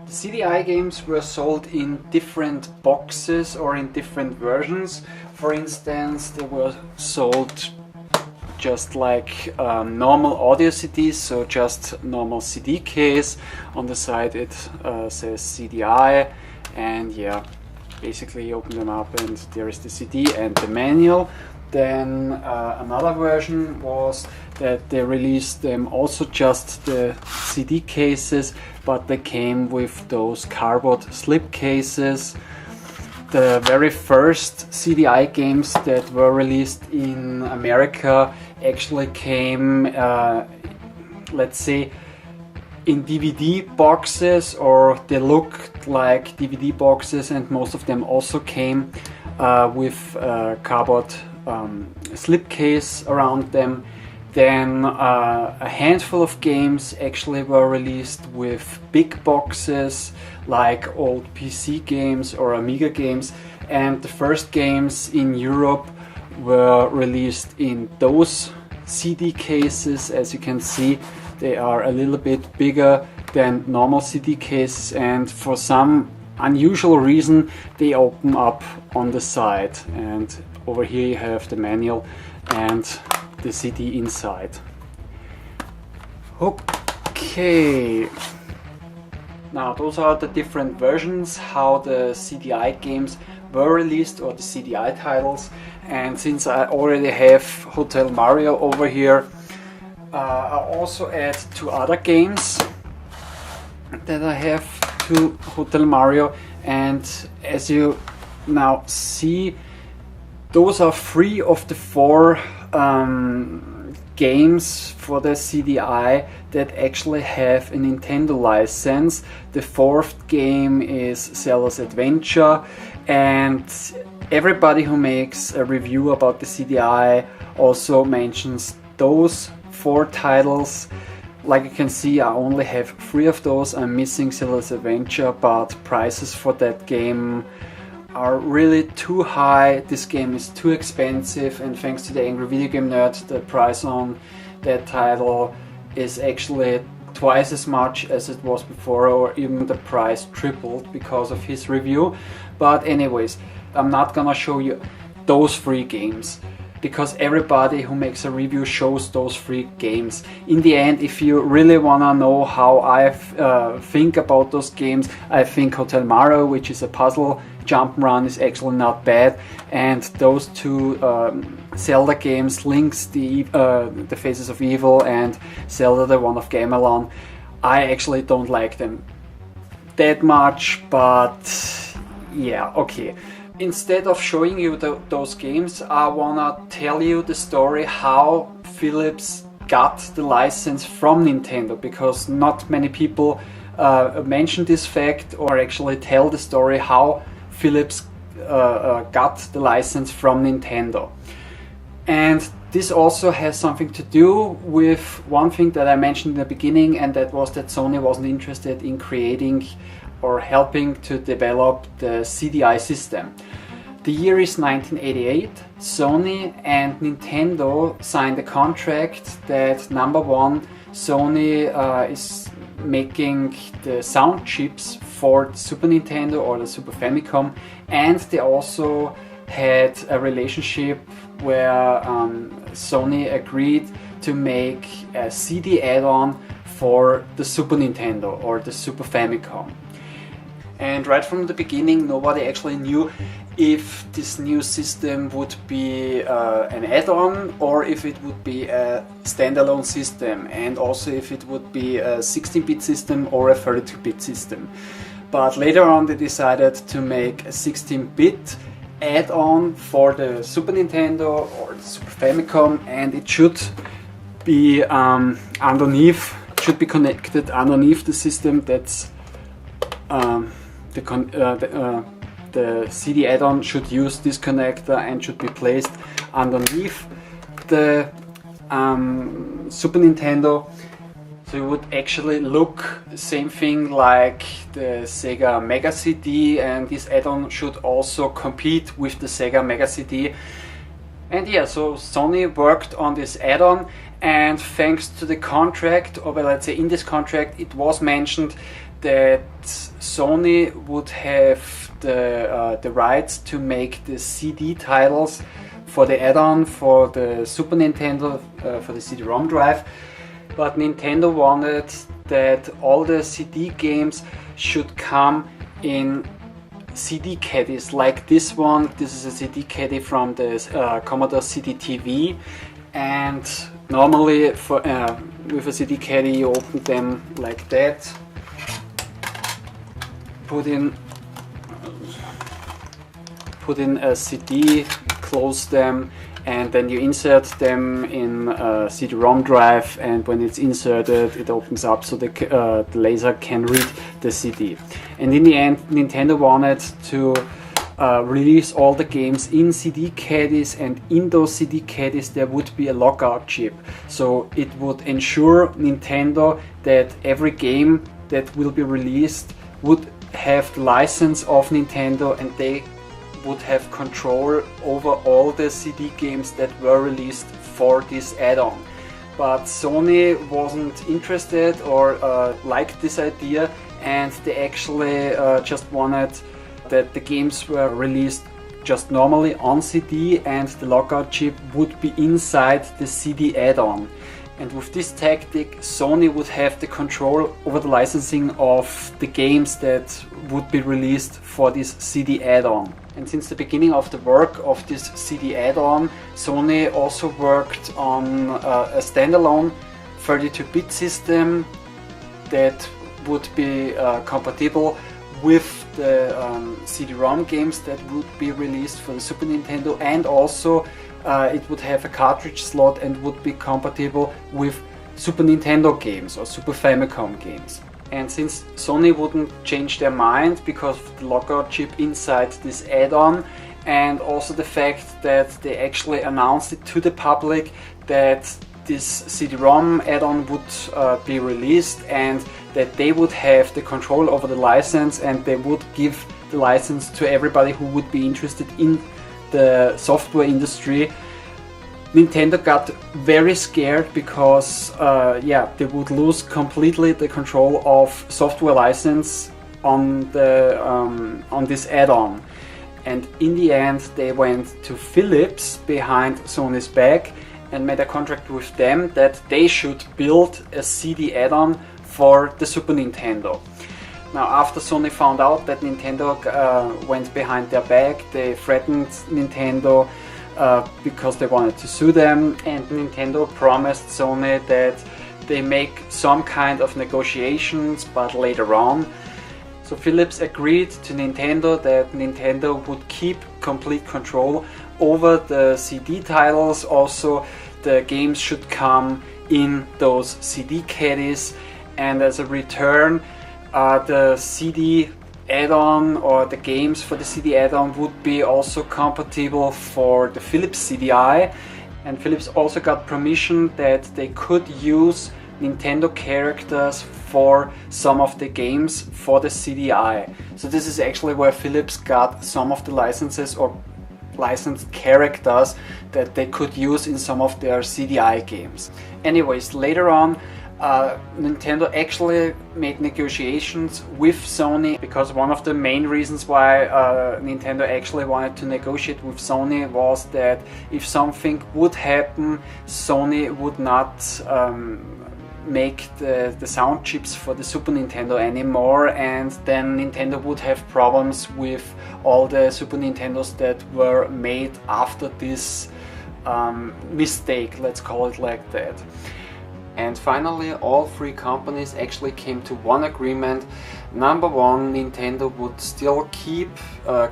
The CDI games were sold in different boxes or in different versions. For instance, they were sold just like normal audio CDs, so just normal CD case. On the side it says CDI, and yeah, basically you open them up and there is the CD and the manual. Then another version was that they released them also just the CD cases, but they came with those cardboard slip cases. The very first CDI games that were released in America actually came, let's say, in DVD boxes, or they looked like DVD boxes, and most of them also came with cardboard slipcase around them. Then a handful of games actually were released with big boxes, like old PC games or Amiga games, and the first games in Europe were released in those CD cases. As you can see, they are a little bit bigger than normal CD cases, and for some unusual reason they open up on the side, and over here you have the manual and the CD inside. Okay, now those are the different versions how the CDI games were released, or the CDI titles. And since I already have Hotel Mario over here, I also add two other games that I have to Hotel Mario, and as you now see, those are 3 of the 4 games for the CDI that actually have a Nintendo license. The 4th game is Zelda's Adventure, and everybody who makes a review about the CDI also mentions those 4 titles. Like you can see, I only have 3 of those. I'm missing Zelda's Adventure, but prices for that game are really too high. This game is too expensive, and thanks to the Angry Video Game Nerd, the price on that title is actually twice as much as it was before, or even the price tripled because of his review. But anyways, I'm not gonna show you those 3 games, because everybody who makes a review shows those 3 games. In the end, if you really wanna know how I think about those games, I think Hotel Mario, which is a puzzle jump and run, is actually not bad, and those 2 Zelda games, Link's the Faces of Evil and Zelda the One of Gamelon, I actually don't like them that much, but yeah, okay. Instead of showing you those games, I wanna tell you the story how Philips got the license from Nintendo, because not many people mention this fact or actually tell the story how Philips got the license from Nintendo. And this also has something to do with one thing that I mentioned in the beginning, and that was that Sony wasn't interested in creating or helping to develop the CDI system. The year is 1988. Sony and Nintendo signed a contract that, number one, Sony is making the sound chips for the Super Nintendo or the Super Famicom, and they also had a relationship where Sony agreed to make a CD add-on for the Super Nintendo or the Super Famicom. And right from the beginning, nobody actually knew if this new system would be an add-on or if it would be a standalone system, and also if it would be a 16-bit system or a 32-bit system. But later on they decided to make a 16-bit add-on for the Super Nintendo or the Super Famicom, and it should be underneath, should be connected underneath the system. That's the CD add-on should use this connector and should be placed underneath the Super Nintendo. So it would actually look the same thing like the Sega Mega CD, and this add-on should also compete with the Sega Mega CD. And yeah, so Sony worked on this add-on, and thanks to the contract, or well, let's say in this contract, it was mentioned that Sony would have the rights to make the CD titles for the add-on for the Super Nintendo, for the CD-ROM drive. But Nintendo wanted that all the CD games should come in CD caddies like this one. This is a CD caddy from the Commodore CD-TV, and normally for, with a CD caddy you open them like that, put in a CD, close them, and then you insert them in a CD-ROM drive, and when it's inserted it opens up so the laser can read the CD. And in the end Nintendo wanted to release all the games in CD caddies, and in those CD caddies there would be a lockout chip, so it would ensure Nintendo that every game that will be released would have the license of Nintendo, and they would have control over all the CD games that were released for this add-on. But Sony wasn't interested or liked this idea, and they actually just wanted that the games were released just normally on CD, and the lockout chip would be inside the CD add-on. And with this tactic, Sony would have the control over the licensing of the games that would be released for this CD add-on. And since the beginning of the work of this CD add-on, Sony also worked on a standalone 32-bit system that would be compatible with the CD-ROM games that would be released for the Super Nintendo, and also it would have a cartridge slot and would be compatible with Super Nintendo games or Super Famicom games. And since Sony wouldn't change their mind because of the lockout chip inside this add-on, and also the fact that they actually announced it to the public that this CD-ROM add-on would be released, and that they would have the control over the license, and they would give the license to everybody who would be interested in the software industry, Nintendo got very scared because they would lose completely the control of software license on this add-on. And in the end they went to Philips behind Sony's back and made a contract with them that they should build a CD add-on for the Super Nintendo. Now, after Sony found out that Nintendo went behind their back, they threatened Nintendo because they wanted to sue them, and Nintendo promised Sony that they make some kind of negotiations, but later on. So Philips agreed to Nintendo that Nintendo would keep complete control over the CD titles. Also, the games should come in those CD caddies, and as a return, the CD add-on or the games for the CD add-on would be also compatible for the Philips CDI, and Philips also got permission that they could use Nintendo characters for some of the games for the CDI. So this is actually where Philips got some of the licenses or licensed characters that they could use in some of their CDI games. Anyways, later on Nintendo actually made negotiations with Sony, because one of the main reasons why Nintendo actually wanted to negotiate with Sony was that if something would happen, Sony would not make the sound chips for the Super Nintendo anymore, and then Nintendo would have problems with all the Super Nintendos that were made after this mistake, let's call it like that. And finally, all three companies actually came to one agreement. Number one, Nintendo would still keep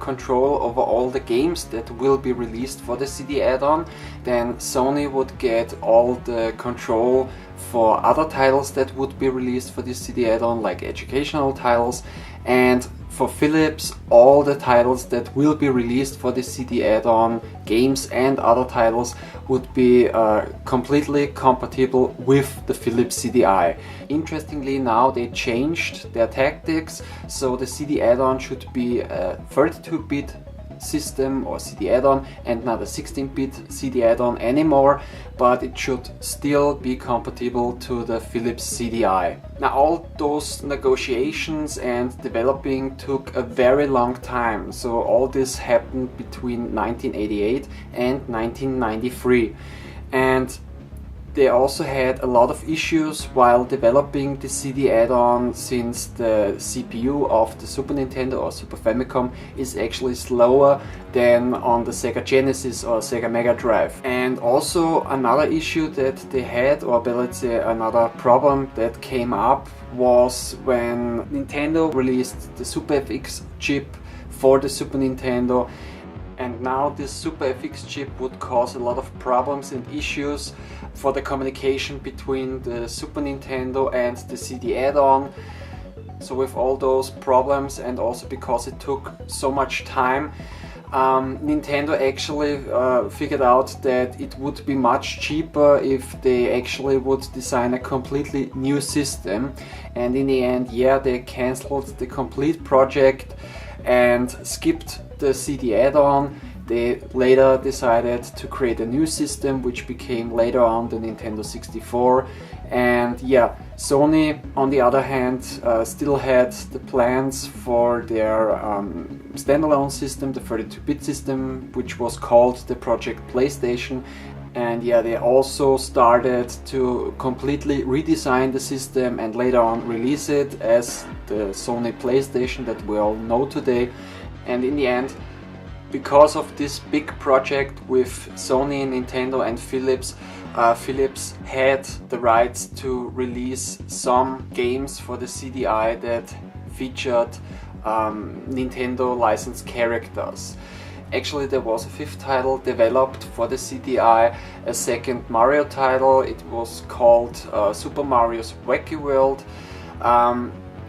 control over all the games that will be released for the CD add-on. Then Sony would get all the control for other titles that would be released for this CD add-on, like educational titles. And for Philips, all the titles that will be released for the CD add-on, games and other titles, would be completely compatible with the Philips CDI. Interestingly, now they changed their tactics, so the CD add-on should be a 32-bit system or CD add-on and not a 16-bit CD add-on anymore, but it should still be compatible to the Philips CDI. Now all those negotiations and developing took a very long time, so all this happened between 1988 and 1993. And they also had a lot of issues while developing the CD add-on, since the CPU of the Super Nintendo or Super Famicom is actually slower than on the Sega Genesis or Sega Mega Drive. And also another issue that they had, or let's say another problem that came up, was when Nintendo released the Super FX chip for the Super Nintendo. And now this Super FX chip would cause a lot of problems and issues for the communication between the Super Nintendo and the CD add-on. So with all those problems, and also because it took so much time, Nintendo actually figured out that it would be much cheaper if they actually would design a completely new system. And in the end, yeah, they cancelled the complete project and skipped the CD add-on. They later decided to create a new system, which became later on the Nintendo 64. And yeah, Sony, on the other hand, still had the plans for their standalone system, the 32-bit system, which was called the Project PlayStation. And yeah, they also started to completely redesign the system and later on release it as the Sony PlayStation that we all know today. And in the end, because of this big project with Sony, Nintendo and Philips, Philips had the rights to release some games for the CDI that featured Nintendo licensed characters. Actually, there was a fifth title developed for the CDI, a second Mario title. It was called Super Mario's Wacky World.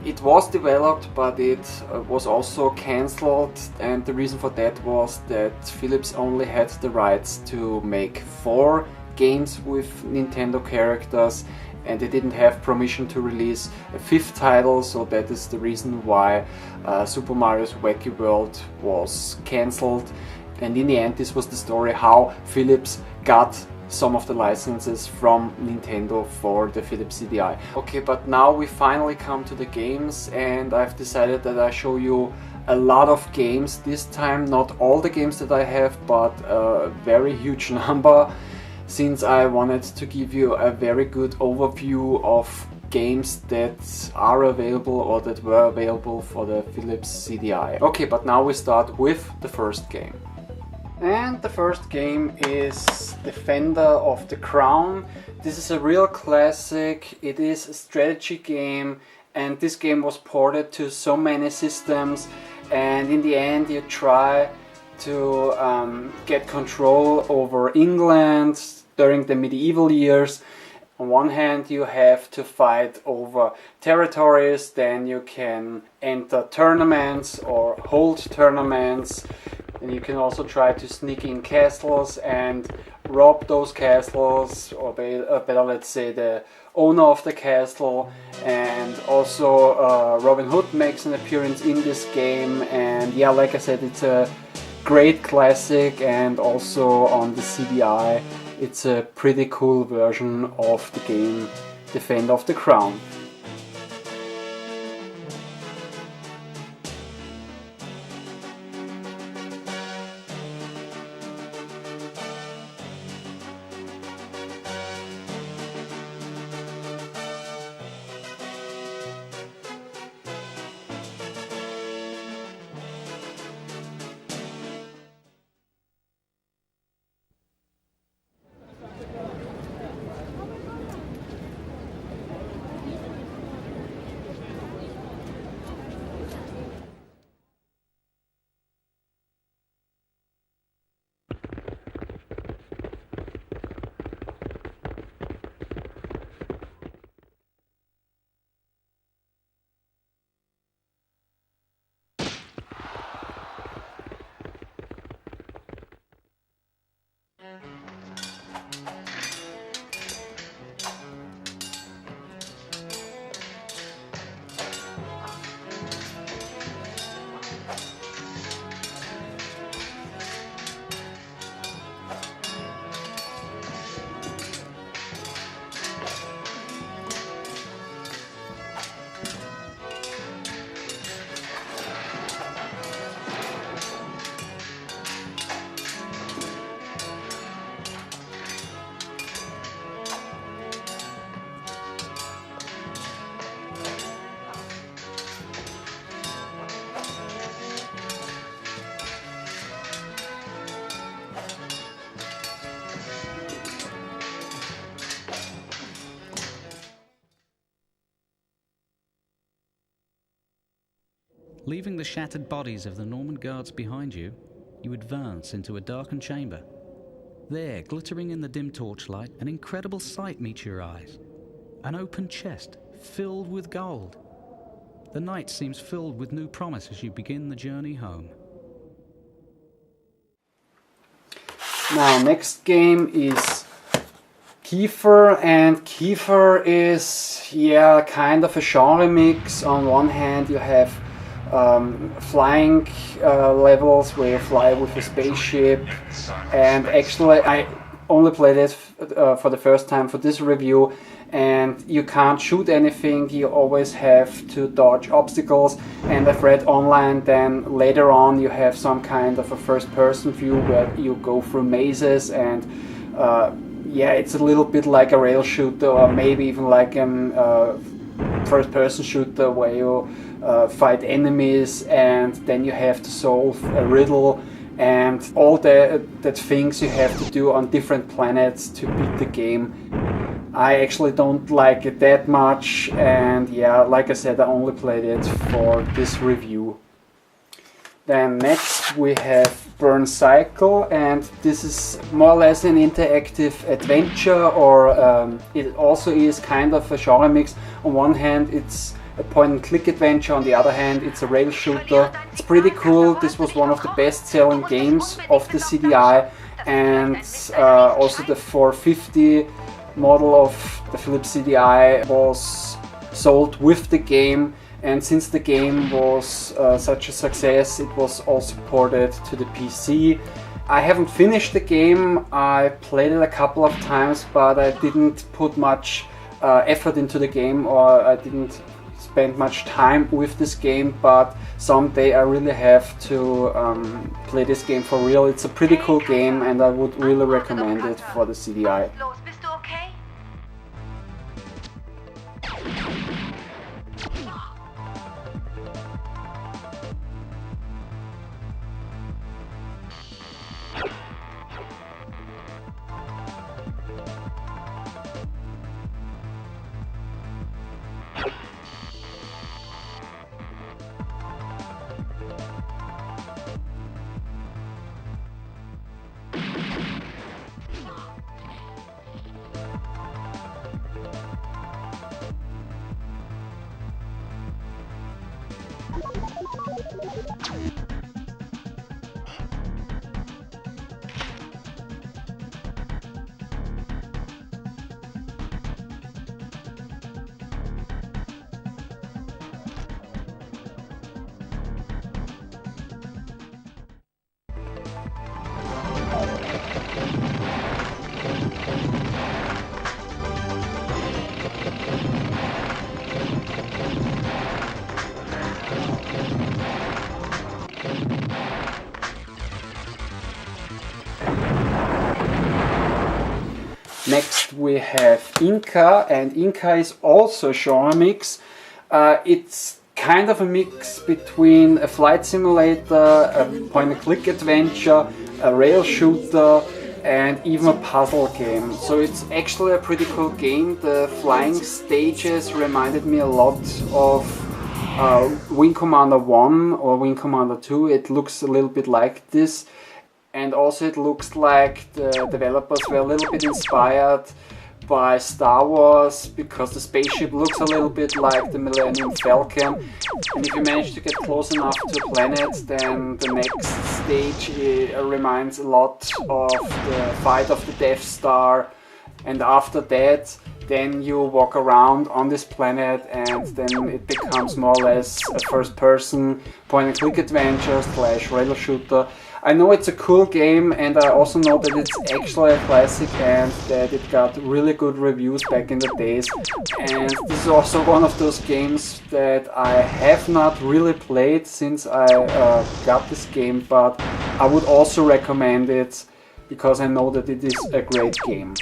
It was developed, but it was also cancelled, and the reason for that was that Philips only had the rights to make 4 games with Nintendo characters, and they didn't have permission to release a 5th title, so that is the reason why Super Mario's Wacky World was cancelled. And in the end, this was the story how Philips got some of the licenses from Nintendo for the Philips CDI. Okay, but now we finally come to the games, and I've decided that I show you a lot of games this time. Not all the games that I have, but a very huge number, since I wanted to give you a very good overview of games that are available or that were available for the Philips CDI. Okay, but now we start with the first game. And the first game is Defender of the Crown. This is a real classic. It is a strategy game, and this game was ported to so many systems, and in the end you try to get control over England during the medieval years. On one hand, you have to fight over territories, then you can enter tournaments or hold tournaments. And you can also try to sneak in castles and rob those castles, or better, let's say, the owner of the castle. And also Robin Hood makes an appearance in this game, and yeah, like I said, it's a great classic, and also on the CDI it's a pretty cool version of the game Defender of the Crown. Leaving the shattered bodies of the Norman guards behind you, you advance into a darkened chamber. There, glittering in the dim torchlight, an incredible sight meets your eyes. An open chest filled with gold. The night seems filled with new promise as you begin the journey home. Now, next game is Kiefer, and Kiefer is, kind of a genre mix. On one hand, you have flying levels where you fly with a spaceship, and actually I only played it for the first time for this review, and you can't shoot anything, you always have to dodge obstacles. And I've read online then later on you have some kind of a first person view where you go through mazes, and it's a little bit like a rail shooter, or maybe even like a first person shooter where you fight enemies and then you have to solve a riddle and all the things you have to do on different planets to beat the game. I actually don't like it that much, and like I said, I only played it for this review. Then next we have Burn Cycle, and this is more or less an interactive adventure, or it also is kind of a genre mix. On one hand it's a point and click adventure, on the other hand it's a rail shooter. It's pretty cool. This was one of the best selling games of the CDI, and also the 450 model of the Philips CDI was sold with the game, and since the game was such a success, it was also ported to the PC. I haven't finished the game. I played it a couple of times, but I didn't put much effort into the game, or I didn't spend much time with this game, but someday I really have to play this game for real. It's a pretty cool game, and I would really recommend it for the CDI. Next we have Inca, and Inca is also a genre mix. It's kind of a mix between a flight simulator, a point-and-click adventure, a rail shooter, and even a puzzle game. So it's actually a pretty cool game. The flying stages reminded me a lot of Wing Commander 1 or Wing Commander 2. It looks a little bit like this. And also it looks like the developers were a little bit inspired by Star Wars, because the spaceship looks a little bit like the Millennium Falcon. And if you manage to get close enough to a planet, then the next stage reminds a lot of the fight of the Death Star. And after that, then you walk around on this planet, and then it becomes more or less a first-person point-and-click adventure / rail shooter. I know it's a cool game, and I also know that it's actually a classic and that it got really good reviews back in the days. And this is also one of those games that I have not really played since I got this game, but I would also recommend it because I know that it is a great game.